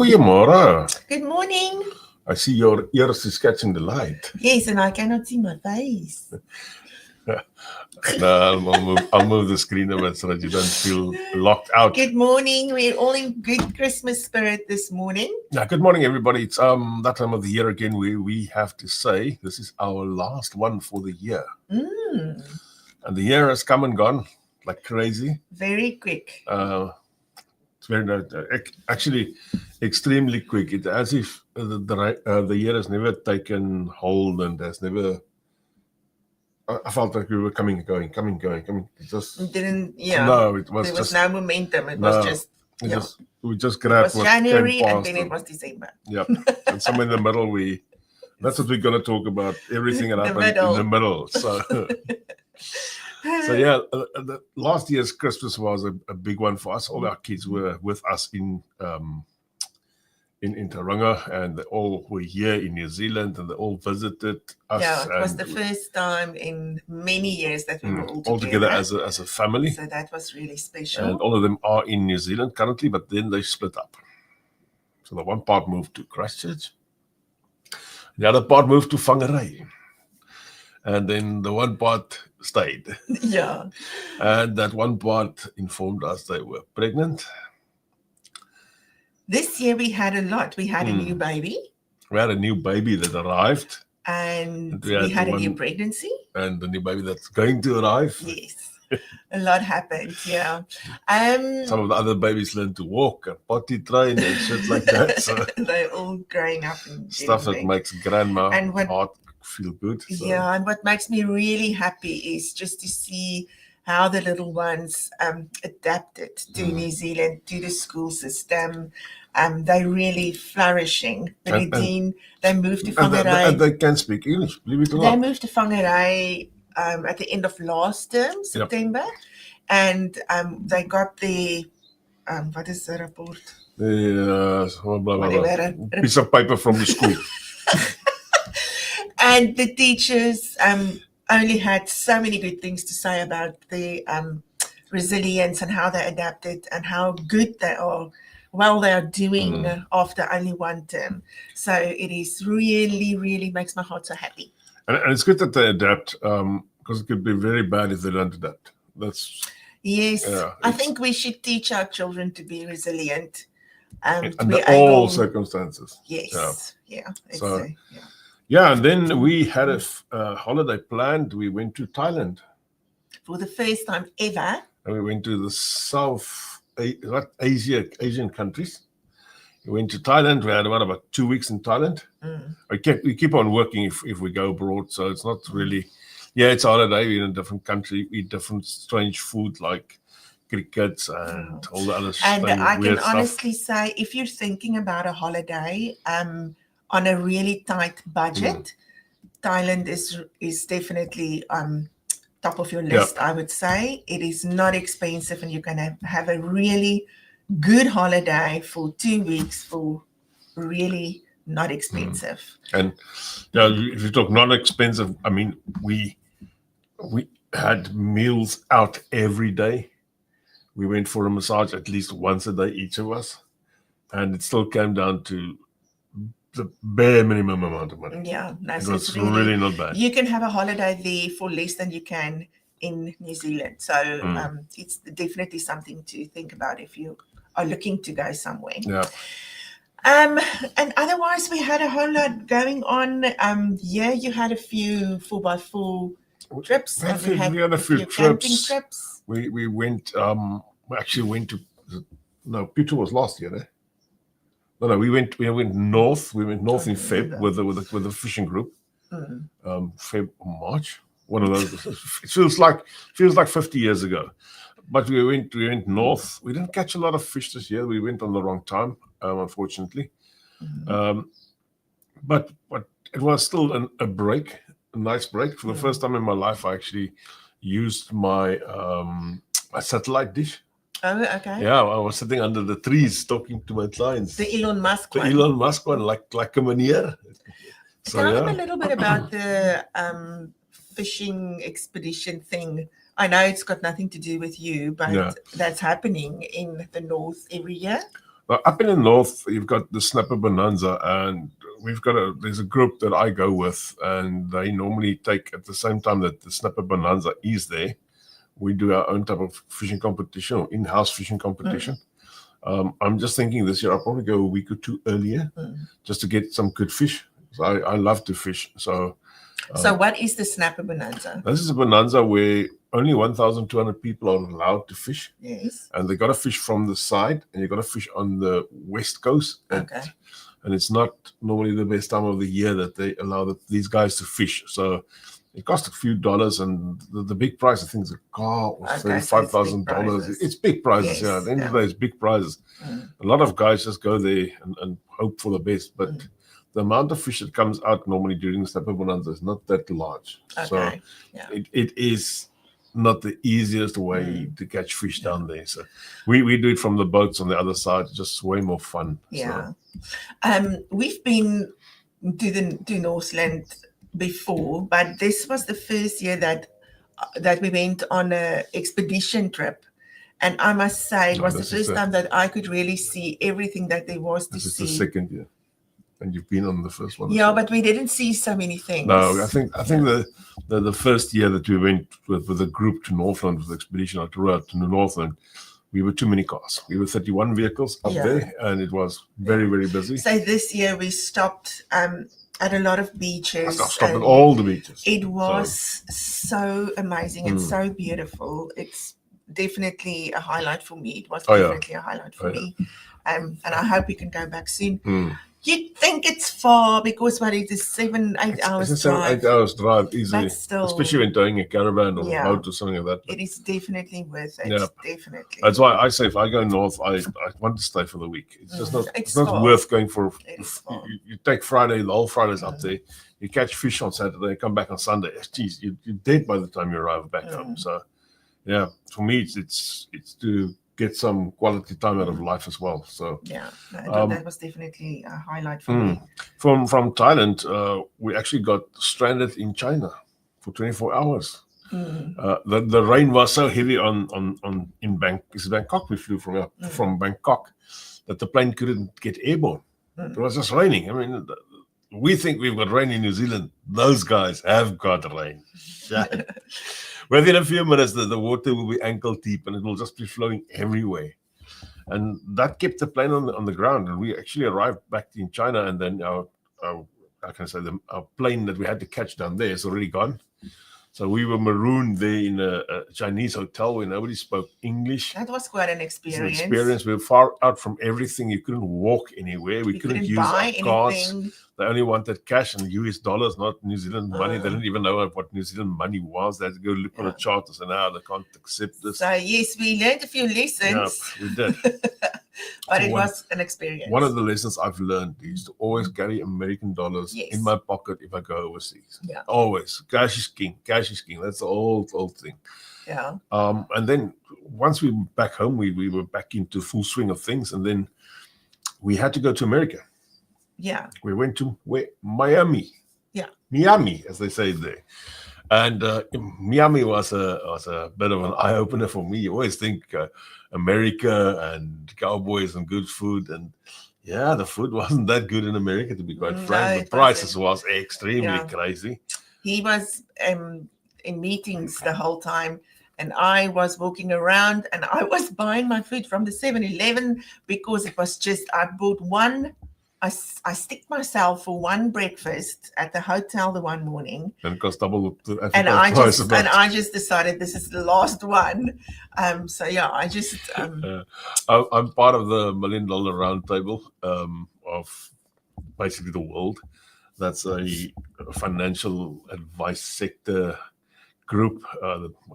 Goeiemôre. Good morning. I see your ears is catching the light. Yes, and I cannot see my face. No, I'll move the screen a bit so that you don't feel locked out. Good morning. We're all in good Christmas spirit this morning. Yeah, good morning, everybody. It's that time of the year again where we have to say this is our last one for the year. And the year has come and gone like crazy. Very quick. It's very actually extremely quick. It's as if the year has never taken hold and has never. I felt like we were coming. It just didn't. Yeah. No, it was. There was just, no momentum. It no, was just. Yeah. We just grabbed it was January what came and past then it was December. Yeah, and somewhere in the middle That's what we're going to talk about. Everything that happened in the middle. So. So yeah, the last year's Christmas was a big one for us. All our kids were with us in Tauranga, and they all were here in New Zealand, and they all visited us. Yeah, it was the first time in many years that we were all together as a family. So that was really special. And all of them are in New Zealand currently, but then they split up. So the one part moved to Christchurch, the other part moved to Whangarei. And then the one part stayed. Yeah. And that one part informed us they were pregnant. This year we had a lot. We had a new baby. We had a new baby that arrived. And we had a new pregnancy. And the new baby that's going to arrive. Yes. A lot happened, yeah. Some of the other babies learned to walk and potty train and shit like that. So they're all growing up. And stuff that makes grandma heart feel good. So. Yeah, and what makes me really happy is just to see how the little ones adapted to New Zealand, to the school system. They're really flourishing. They moved to Whangarei. And they can speak English, believe it or not. They moved to Whangarei at the end of last term, September. Yep. And they got the, what is the report? The piece of paper from the school. And the teachers only had so many good things to say about their resilience and how they adapted and how good they are, well they are doing after only one term. So it is really, really makes my heart so happy. And it's good that they adapt because it could be very bad if they don't adapt. Yes, I think we should teach our children to be resilient. Under all circumstances. Yes, yeah. Yeah, and then we had a holiday planned. We went to Thailand. For the first time ever. And we went to the Asian countries. We went to Thailand. We had about 2 weeks in Thailand. We keep on working if we go abroad. So it's not really, it's a holiday. We're in a different country. We eat different strange food like crickets and all the other stuff. And I can honestly say, if you're thinking about a holiday, on a really tight budget, Thailand is definitely top of your list, I would say. It is not expensive and you can have a really good holiday for 2 weeks for really not expensive. And if you talk not expensive, I mean, we had meals out every day. We went for a massage at least once a day, each of us. And it still came down to the bare minimum amount of money. Yeah, it was really not bad. You can have a holiday there for less than you can in New Zealand. So it's definitely something to think about if you are looking to go somewhere. Yeah. And otherwise, we had a whole lot going on. You had a few 4x4 trips. We had a few trips. We went. We actually went to. Peter was last year, eh? No, we went north. We went north in Feb with a fishing group. Feb or March, one of those. It feels like 50 years ago. But we went north. We didn't catch a lot of fish this year. We went on the wrong time, unfortunately. But it was still a break, a nice break. For the first time in my life, I actually used my satellite dish. Oh, okay. Yeah, I was sitting under the trees talking to my clients. The Elon Musk one. The Elon Musk one, like a meneer. Tell them a little bit about the fishing expedition thing. I know it's got nothing to do with you, but that's happening in the north every year. Well, up in the north, you've got the Snapper Bonanza, and there's a group that I go with, and they normally take at the same time that the Snapper Bonanza is there. We do our own type of fishing competition, or in-house fishing competition. I'm just thinking this year I'll probably go a week or two earlier just to get some good fish. So I love to fish. So what is the Snapper Bonanza? This is a bonanza where only 1,200 people are allowed to fish. Yes. And they got to fish from the side, and you got to fish on the west coast. And it's not normally the best time of the year that they allow these guys to fish. So it costs a few dollars, and the big prize, I think, is a car or $35,000. It's big prizes. Yeah, at the end of the day, it's big prizes. A lot of guys just go there and hope for the best, but the amount of fish that comes out normally during the Snapper Bonanza is not that large. So it is not the easiest way to catch fish down there. So we do it from the boats on the other side. It's just way more fun. Yeah. We've been to Northland before, but this was the first year that we went on an expedition trip. And I must say, it was the first time that I could really see everything that there was to see. This is the second year. And you've been on the first one. Yeah, but we didn't see so many things. No, I think the first year that we went with a group to Northland with the expedition out to Northland, we were too many cars. We were 31 vehicles up there, and it was very, very busy. So this year we stopped at a lot of beaches. I stopped at all the beaches. It was so amazing and so beautiful. It's definitely a highlight for me. It was definitely a highlight for me. And I hope we can go back soon. You'd think it's far because it is 7-8 hours it's drive. 7-8 hours drive easily, still, especially when towing a caravan or a boat or something like that. It is definitely worth it. Yeah. Definitely. That's why I say if I go north, I want to stay for the week. It's just not. It's not worth going for. You take Friday, the whole Friday's up there. You catch fish on Saturday, come back on Sunday. Geez, you're dead by the time you arrive back home. So, yeah, for me, it's to get some quality time out of life as well. So that was definitely a highlight for me. From Thailand, we actually got stranded in China for 24 hours. The rain was so heavy in Bangkok. We flew from Bangkok that the plane couldn't get airborne. It was just raining. I mean, we think we've got rain in New Zealand. Those guys have got rain. Within a few minutes, the water will be ankle deep, and it will just be flowing everywhere. And that kept the plane on the ground. And we actually arrived back in China, and then our plane that we had to catch down there is already gone. So we were marooned there in a Chinese hotel where nobody spoke English. That was quite an experience. We were far out from everything. You couldn't walk anywhere. We couldn't use our cards. They only wanted cash and US dollars, not New Zealand money. They didn't even know what New Zealand money was. They had to go look on a chart and say, no, they can't accept this. So, yes, we learned a few lessons. Yeah, we did. But it was an experience. One of the lessons I've learned is to always carry American dollars in my pocket if I go overseas. Yeah. Always. Cash is king. Cash is king. That's the old thing. Yeah. And then once we were back home, we were back into full swing of things. And then we had to go to America. Yeah. We went to Miami. Yeah. Miami, as they say there. And Miami was a bit of an eye-opener for me. You always think America and cowboys and good food. And yeah, the food wasn't that good in America, to be quite frank. The prices was extremely crazy. He was in meetings the whole time. And I was walking around and I was buying my food from the 7-Eleven because it was just, I bought one. I sticked myself for one breakfast at the hotel the one morning. And it cost double the price. And I just decided this is the last one. So yeah, I just... I'm part of the $1 Million Roundtable of basically the world. That's a financial advice sector group,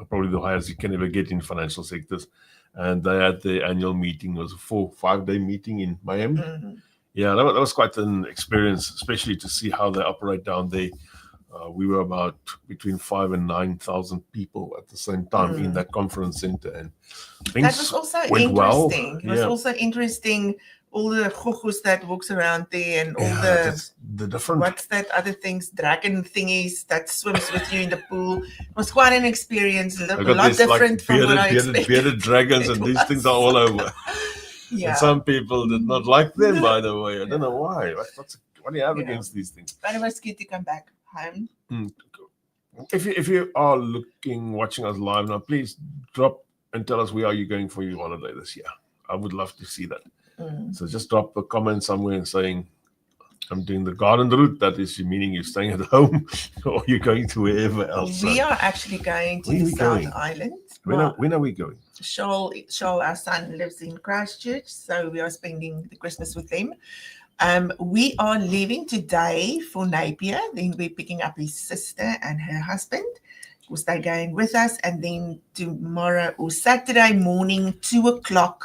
probably the highest you can ever get in financial sectors. And they had the annual meeting. It was a 4-5-day meeting in Miami. Yeah, that was quite an experience, especially to see how they operate down there. We were about between 5,000 and 9,000 people at the same time in that conference center, and things that was also went well. It was also interesting. All the chuchus that walks around there, and all the different. What's that other things? Dragon thingies that swims with you in the pool. It was quite an experience. A lot different from what I expected. Bearded dragons, and these things are all over. Yeah. And some people did not like them, by the way. I don't know why. What do you have against these things? But it was good to come back home. If you are watching us live now, please drop and tell us where are you going for your holiday this year. I would love to see that. So just drop a comment somewhere and saying, I'm doing the garden route. That is meaning you're staying at home or you're going to wherever else. We are actually going to the South Island. When are we going? Shoal, our son, lives in Christchurch, so we are spending the Christmas with them. We are leaving today for Napier. Then we're picking up his sister and her husband, because they're going with us. And then tomorrow or Saturday morning, 2:00,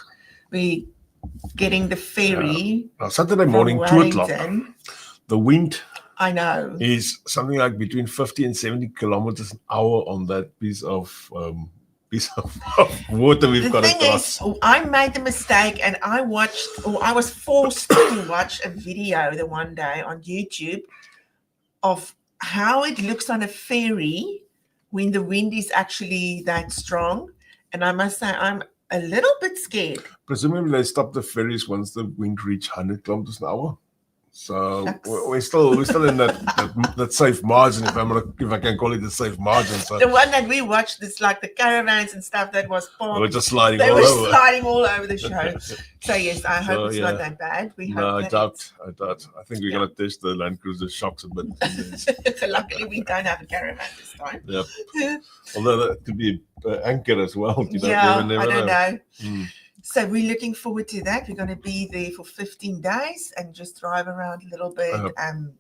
we're getting the ferry. Saturday morning, 2:00. The wind, I know, is something like between 50 and 70 kilometers an hour on that piece of water we've got across. The thing is, I made the mistake and I was forced to watch a video the one day on YouTube of how it looks on a ferry when the wind is actually that strong. And I must say, I'm a little bit scared. Presumably they stop the ferries once the wind reaches 100 kilometers an hour. So we're still in that safe margin, if I can call it a safe margin. So the one that we watched is like the caravans and stuff that was parked. We're just sliding they all were over. sliding all over the show. So yes, I hope it's not that bad. We hope I doubt. I think we're gonna test the Land Cruiser shocks a bit. So luckily we don't have a caravan this time. Yep. Although that could be an anchor as well. You never I don't know. So we're looking forward to that. We're going to be there for 15 days and just drive around a little bit and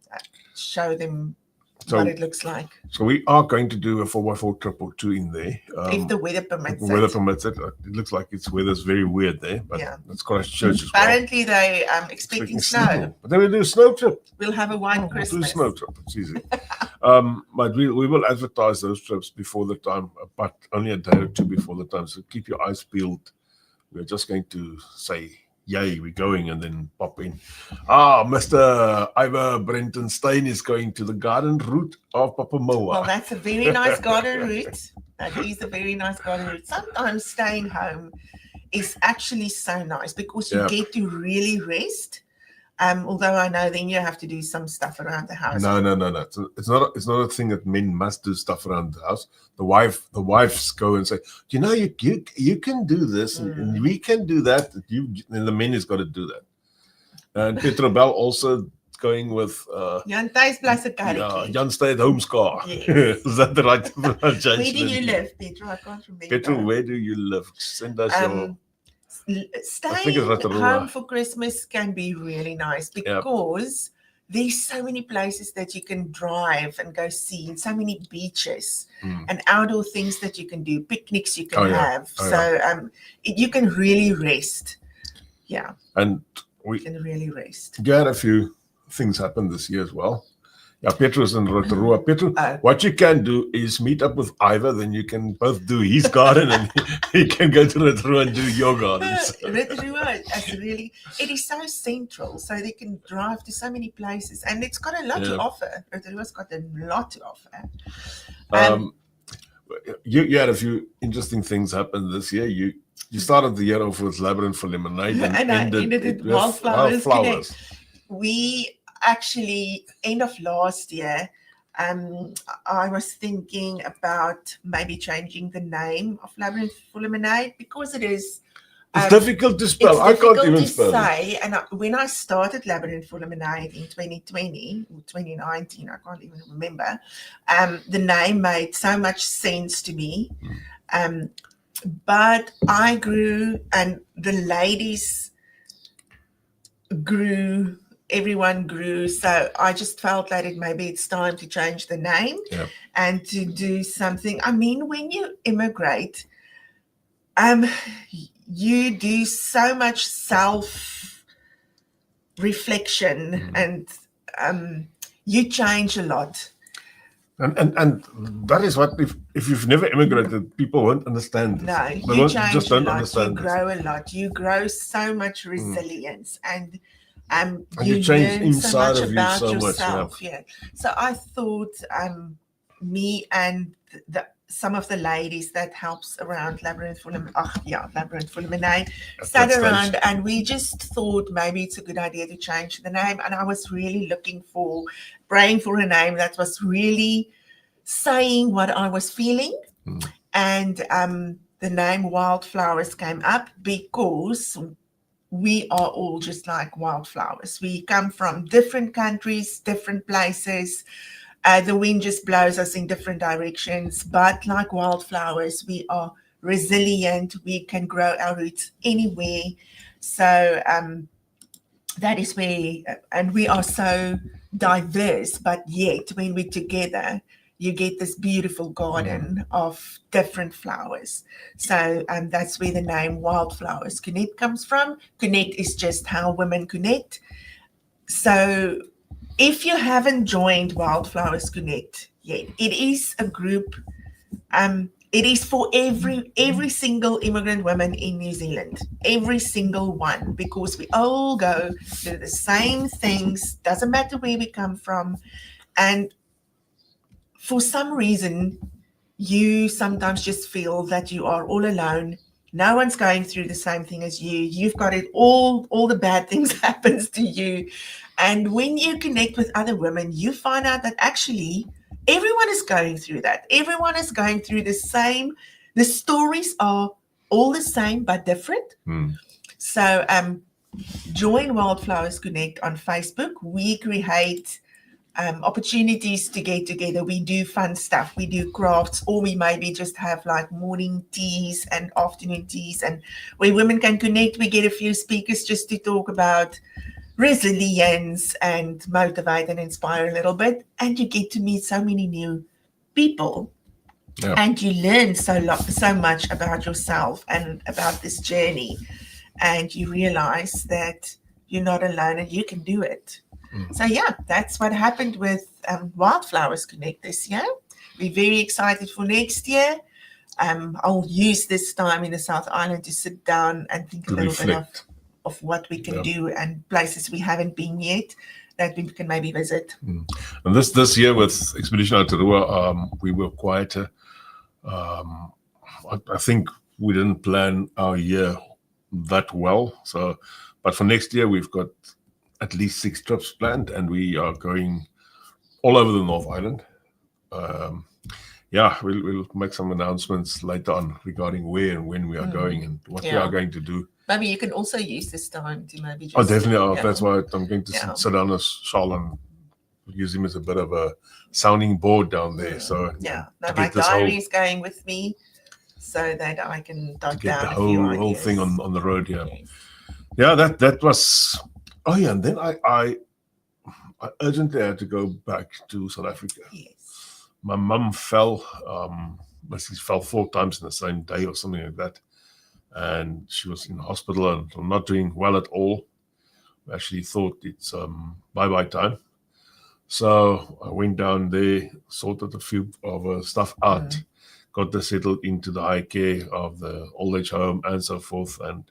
show them what it looks like. So we are going to do a 4x4 trip or two in there. If the weather permits it. It looks like weather's very weird there, but it's Christchurch as well. Apparently they expecting snow. But then we'll do a snow trip. We'll have a white Christmas. We'll do a snow trip. It's easy. But we will advertise those trips before the time, but only a day or two before the time. So keep your eyes peeled. We're just going to say, yay, we're going, and then pop in. Mr. Ivor Brenton Stein is going to the garden route of Papamoa. Well, that's a very nice garden route. That is a very nice garden route. Sometimes staying home is actually so nice because you get to really rest. Although I know then you have to do some stuff around the house. No. It's not a thing that men must do stuff around the house. The wives go and say, you can do this and we can do that. And the men has got to do that. And Petra Bell also going with Jan Thijs Blassekariki. Jan stay at home scar. Yes. Is that the right pronunciation? Where do you live, Petra? I can't remember. Petra, where do you live? Send us your. Staying home for Christmas can be really nice because there's so many places that you can drive and go see, and so many beaches and outdoor things that you can do, picnics you can have. You can really rest. Yeah. And we can really rest. You had a few things happen this year as well. Yeah, Petrus and Rotorua. Petru, what you can do is meet up with Ivor, then you can both do his garden and he can go to Rotorua and do your garden. Rotorua, it is so central, so they can drive to so many places and it's got a lot to offer. Rotorua's got a lot to offer. You had a few interesting things happen this year. You started the year off with Labyrinth for Lemonade and ended it with Wildflowers. We actually, end of last year, I was thinking about maybe changing the name of Labyrinth for Lemonade because it is. It's difficult to spell. I can't even spell it. And when I started Labyrinth for Lemonade in 2020 or 2019, I can't even remember, the name made so much sense to me. But I grew and the ladies grew. Everyone grew, so I just felt that maybe it's time to change the name and to do something. I mean, when you immigrate, you do so much self-reflection and you change a lot. And that is what if you've never immigrated, people won't understand this. No, you change a lot. You grow a lot. You grow so much resilience and you change learn inside so much of you about so yourself. much. So I thought me and some of the ladies that helps around Labyrinth for Lemonade sat around and we just thought maybe it's a good idea to change the name. And I was really praying for a name that was really saying what I was feeling. And the name Wildflowers came up because we are all just like wildflowers. We come from different countries, different places. The wind just blows us in different directions, but like wildflowers, we are resilient. We can grow our roots anywhere. So that is where, and we are so diverse, but yet when we're together, you get this beautiful garden of different flowers. So that's where the name Wildflowers Connect comes from. Connect is just how women connect. So if you haven't joined Wildflowers Connect yet, it is a group. It is for every single immigrant woman in New Zealand, every single one, because we all go through the same things. Doesn't matter where we come from, and for some reason, you sometimes just feel that you are all alone. No one's going through the same thing as you. You've got it all the bad things happens to you. And when you connect with other women, you find out that actually everyone is going through that. Everyone is going through the same. The stories are all the same, but different. So join Wildflowers Connect on Facebook. We create opportunities to get together. We do fun stuff. We do crafts, or we maybe just have like morning teas and afternoon teas, and where women can connect. We get a few speakers just to talk about resilience and motivate and inspire a little bit, and you get to meet so many new people. And you learn so much about yourself and about this journey, and you realize that you're not alone and you can do it. So yeah, that's what happened with Wildflowers Connect this year. We're very excited for next year. I'll use this time in the South Island to sit down and think a little bit of what we can do and places we haven't been yet that we can maybe visit. And this year with Expedition Aotearoa, we were quieter. I think we didn't plan our year that well. So, but for next year, we've got at least 6 trips planned, and we are going all over the North Island. We'll make some announcements later on regarding where and when we are going and what we are going to do. Maybe you can also use this time to maybe just... definitely. That's why I'm going to sit down with Charles and use him as a bit of a sounding board down there. So my diary is going with me so that I can to get the whole thing on the road. That was... and then I urgently had to go back to South Africa. Yes. My mum fell. She fell 4 times in the same day or something like that. And she was in hospital and not doing well at all. We actually thought it's bye-bye time. So I went down there, sorted a few of her stuff out, got her settled into the high care of the old age home and so forth. And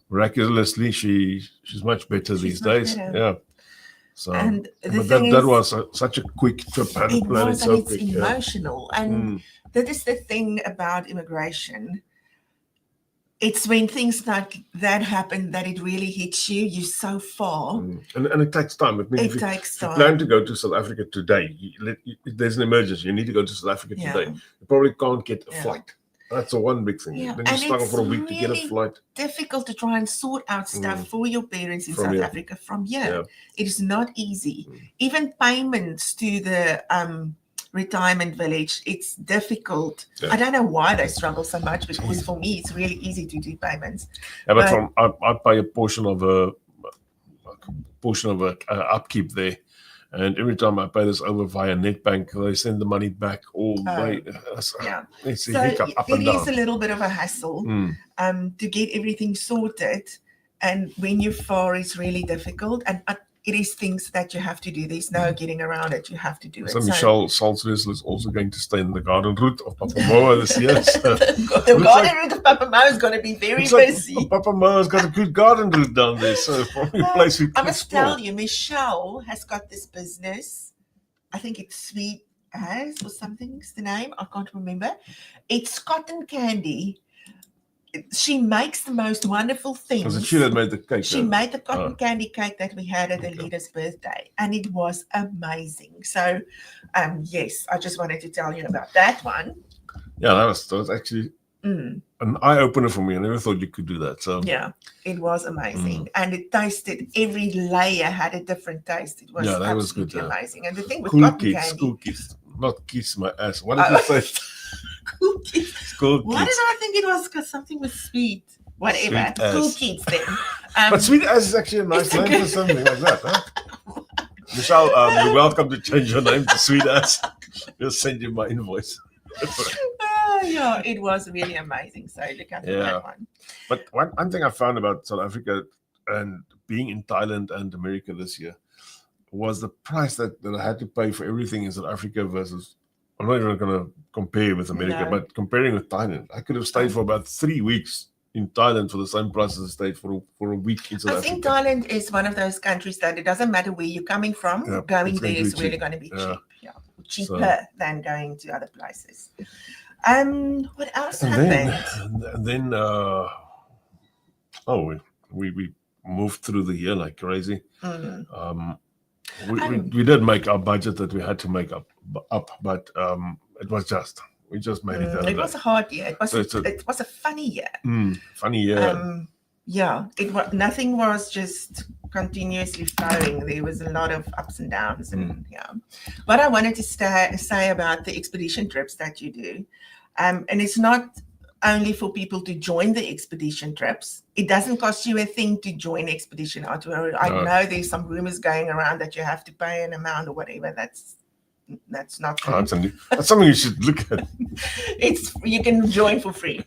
miraculously, she's much better these days. Yeah. So, and that was such a quick trip. It was, and it's emotional. And that is the thing about immigration. It's when things like that happen that it really hits you. You're so far. And it takes time. It takes time. If you plan to go to South Africa today, there's an emergency. You need to go to South Africa today. You probably can't get a flight. That's the one big thing. Then you struggle for a week to get a flight. Difficult to try and sort out stuff for your parents in South Africa from here. It is not easy. Even payments to the retirement village, it's difficult. I don't know why they struggle so much, because for me it's really easy to do payments. But I pay a portion of a upkeep there. And every time I pay this over via Netbank, they send the money back all the way. It's a hiccup up and down. It is a little bit of a hassle to get everything sorted. And when you're far, it's really difficult. And it is things that you have to do. There's no getting around it. You have to do it. So Michelle Salzwessel is also going to stay in the garden route of Papamoa this year. The garden route of Papamoa is going to be very busy. Papamoa's got a good garden route down there. So probably a place we can I must tell you, Michelle has got this business. I think it's sweet As or something's the name. I can't remember. It's cotton candy. She makes the most wonderful things. Was it she that made the cake? She made the cotton candy cake that we had at Alita's birthday, and it was amazing. So, yes, I just wanted to tell you about that one. Yeah, that was actually an eye opener for me. I never thought you could do that. So yeah, it was amazing, and it tasted. Every layer had a different taste. It was that was absolutely good. amazing. And the thing with cool cotton kids, candy, school kids, not kiss my ass. What did you say? Cool kids. School kids. Why did I think it was because something was sweet? Whatever. Sweet Cool ass. kids then. But sweet ass is actually a nice name for something like that, huh? Michelle, you're welcome to change your name to Sweet Ass. We'll send you my invoice. Yeah, it was really amazing. So look out for that one. But one thing I found about South Africa and being in Thailand and America this year was the price that I had to pay for everything in South Africa versus, I'm not even going to compare with America, but comparing with Thailand, I could have stayed for about 3 weeks in Thailand for the same price as I stayed for a week in South Africa. I think Thailand is one of those countries that it doesn't matter where you're coming from, going there is really going to be cheap. Yeah. Cheaper than going to other places. What else happened? And then we moved through the year like crazy. We did make our budget that we had to make up, but it was we just made it. It was a hard year. It was a funny year. Funny year. Yeah, nothing was just continuously flowing. There was a lot of ups and downs, and What I wanted to say about the expedition trips that you do, and it's not only for people to join the expedition trips. It doesn't cost you a thing to join expedition. I know there's some rumors going around that you have to pay an amount or whatever. That's not true. That's something you should look at. You can join for free,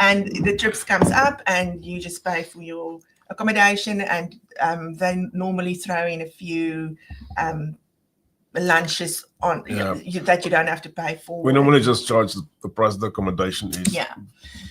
and the trips comes up, and you just pay for your accommodation, and they normally throw in a few lunches on that you don't have to pay for. We normally just charge the price of the accommodation is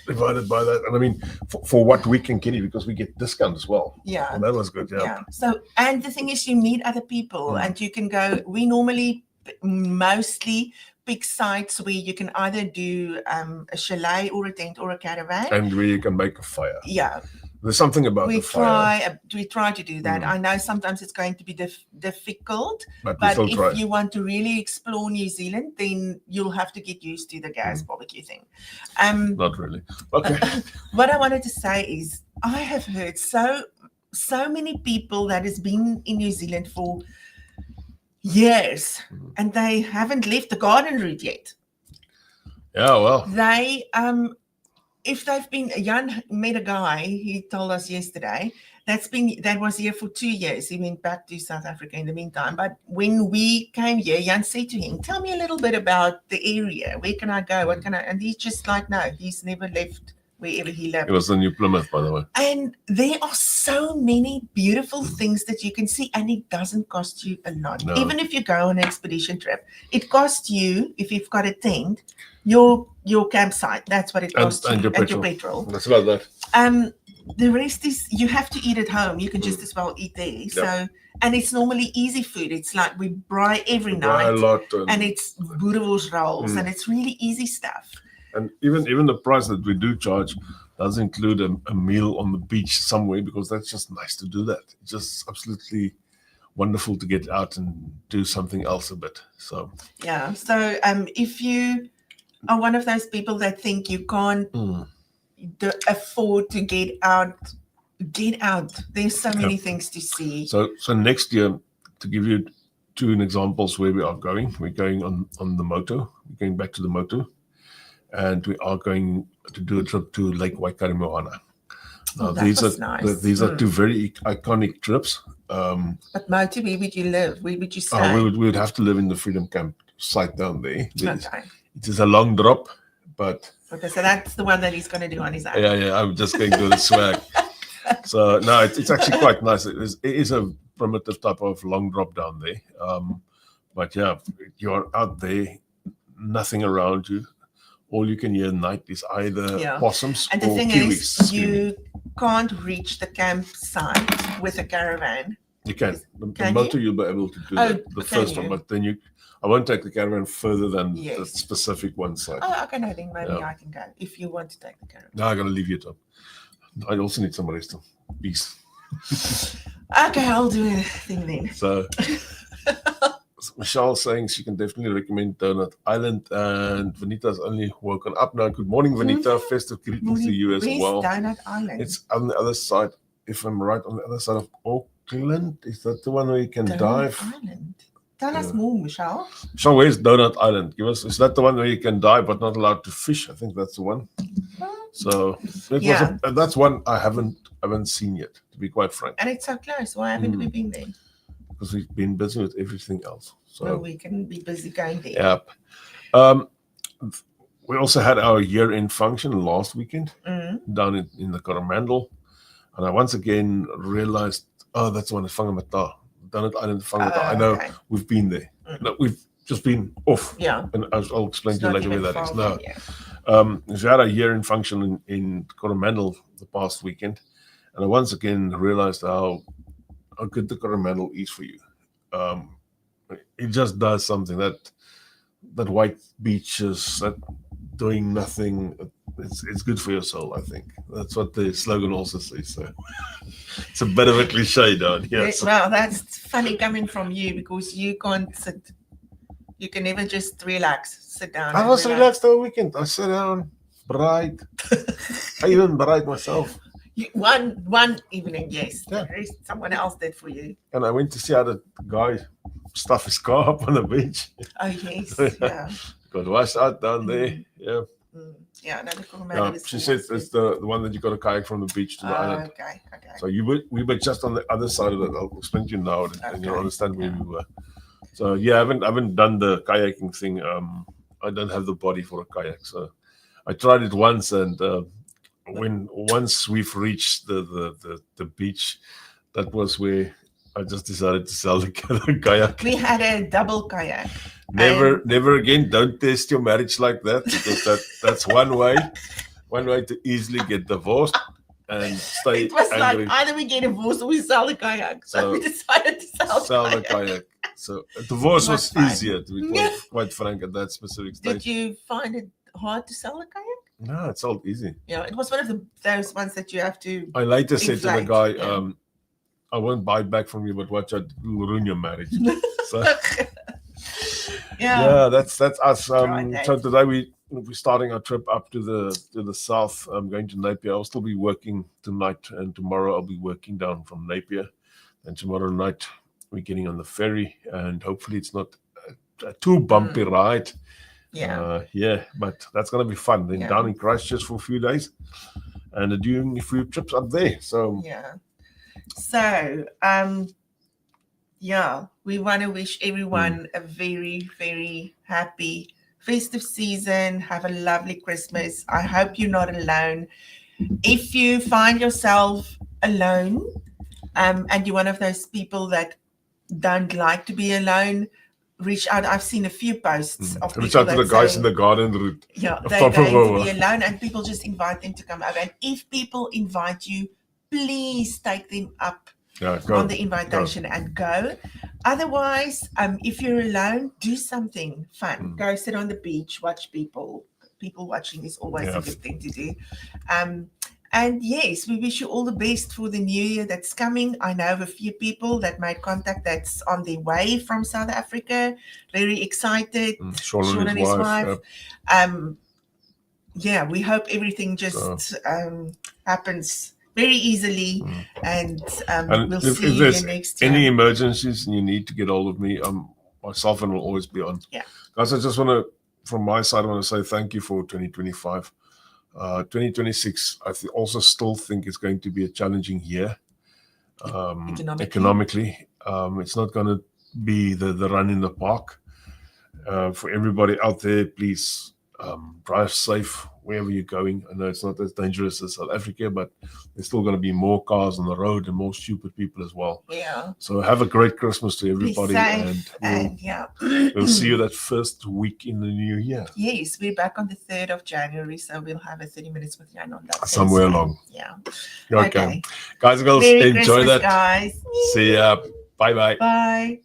divided by that, and I mean for what we can get it, because we get discount as well. Yeah, and that was good. Yeah. So, and the thing is, you meet other people, and you can go. We normally mostly pick sites where you can either do a chalet or a tent or a caravan, and where you can make a fire. Yeah. There's something about the fire. We try to do that. I know sometimes it's going to be difficult, but if you want to really explore New Zealand, then you'll have to get used to the gas barbecue thing. Not really. Okay. What I wanted to say is I have heard so many people that has been in New Zealand for years and they haven't left the garden route yet. Yeah, well. They if they've been, Jan met a guy, he told us yesterday, that was here for 2 years. He went back to South Africa in the meantime. But when we came here, Jan said to him, tell me a little bit about the area. Where can I go? What can I? And he's just like, no, he's never left wherever he lived. It was the New Plymouth, by the way. And there are so many beautiful things that you can see, and it doesn't cost you a lot. No. Even if you go on an expedition trip, it costs you, if you've got a tent, your campsite. That's what it costs you, and your petrol. That's about that. The rest is you have to eat at home. You can just as well eat there. Yep. So, and it's normally easy food. It's like we braai every night, a lot, and it's boerewors rolls, and it's really easy stuff. And even the price that we do charge does include a meal on the beach somewhere, because that's just nice to do that. It's just absolutely wonderful to get out and do something else a bit. So yeah. So if you are one of those people that think you can't afford to get out. There's so many things to see. So next year, to give you 2 examples where we are going, we're going on the motor. We're going back to the motor. And we are going to do a trip to Lake Waikaremoana. Now, these are 2 very iconic trips. But Moti, where would you live? Where would you stay? We would have to live in the Freedom Camp site down there. Okay. It is a long drop, but... Okay, so that's the one that he's going to do on his own. Yeah, I'm just going to do the swag. So, no, it's actually quite nice. It is a primitive type of long drop down there. But yeah, you're out there, nothing around you. All you can hear at night is either possums or kiwis. And the thing is, you can't reach the campsite with a caravan You can. The Can motor, you'll be able to do the can first one, you? but then I won't take the caravan further than the Yes. specific one side. Oh, okay, no, then maybe Yeah. I can go if you want to take the caravan. No, I'm going to leave you at home. I also need some rest. Peace. Okay, I'll do a thing then. So, Michelle saying she can definitely recommend Donut Island, and Vanita's only woken up now. Good morning, Vanita. Festive greetings to you as Where's well. Donut Island? It's on the other side, if I'm right, on the other side of Auckland. Is that the one where you can Donut dive? Island. Tell us more, Michelle. So where's Donut Island? Is that the one where you can dive but not allowed to fish? I think that's the one. So that's one I haven't seen yet, to be quite frank. And it's so close. Why haven't we been there? Because we've been busy with everything else. So we can be busy going there. Yep. We also had our year-end function last weekend down in the Coromandel, and I once again realized, that's the one at Whangamata, Donut Island, Whangamata. I know we've been there. No, we've just been off. Yeah. And I'll explain to you later where that is. No. Yeah. We had a year-end function in Coromandel the past weekend, and I once again realized how good the Coromandel is for you. It just does something, that white beaches, that doing nothing, it's good for your soul, I think. That's what the slogan also says. So it's a bit of a cliche down here. Well, that's funny coming from you, because you can't sit. You can never just sit down. I was relaxed all weekend. I sat down, bright. I even bright myself. One evening, yes. Yeah. Someone else did for you. And I went to see how the guy stuff his car up on the beach. Oh, yes. Yeah. Got washed out down there. Yeah. Yeah, no, the Coromandel is she said it's the one that you got to kayak from the beach to the island. Okay. So we were just on the other side of it. I'll explain to you now, and you'll understand where we were. So I haven't done the kayaking thing. I don't have the body for a kayak, so I tried it once, and once we've reached the beach, that was where I just decided to sell the kayak. We had a double kayak. Never again. Don't test your marriage like that, because that's one way to easily get divorced and stay It was angry. like either we get divorced or we sell the kayak. So we decided to sell the kayak. So divorce was easier, to be quite frank, at that specific stage. Did you find it hard to sell the kayak? No, it's all easy. Yeah, it was one of those ones that you have to. I later said to the guy, I won't buy it back from you, but watch out, it'll ruin your marriage. So that's us. So today we'll be starting our trip up to the south. I'm going to Napier. I'll still be working tonight, and tomorrow I'll be working down from Napier. And tomorrow night we're getting on the ferry, and hopefully it's not a too bumpy ride. But that's gonna be fun. Then down in Christchurch for a few days, and doing a few trips up there. So we want to wish everyone a very, very happy festive season. Have a lovely Christmas. I hope you're not alone. If you find yourself alone, and you're one of those people that don't like to be alone, reach out. I've seen a few posts of people reach out to the guys in the garden route. Yeah, they're going to be alone, and people just invite them to come over. And if people invite you, please take them up on the invitation and go. Otherwise, if you're alone, do something fun. Go sit on the beach, watch people. People watching is always a good thing to do. And yes, we wish you all the best for the new year that's coming. I know of a few people that made contact that's on their way from South Africa. Very excited. Sean and his wife. We hope everything just happens very easily. And we'll see you next year. Any emergencies and you need to get hold of me, myself and will always be on. Yeah. Guys, I just want to, from my side, I want to say thank you for 2025. 2026, I also still think it's going to be a challenging year economically. It's not going to be the run in the park. For everybody out there, please Drive safe wherever you're going. I know it's not as dangerous as South Africa, but there's still going to be more cars on the road and more stupid people as well. Yeah. So have a great Christmas to everybody, Be safe, and yeah, we'll see you that first week in the new year. Yes, we're back on the 3rd of January, so we'll have a 30 minutes with Jan on that. Somewhere Thursday. along. Yeah. Okay. Guys and girls, Merry enjoy Christmas, that. guys. See ya. Bye-bye. Bye.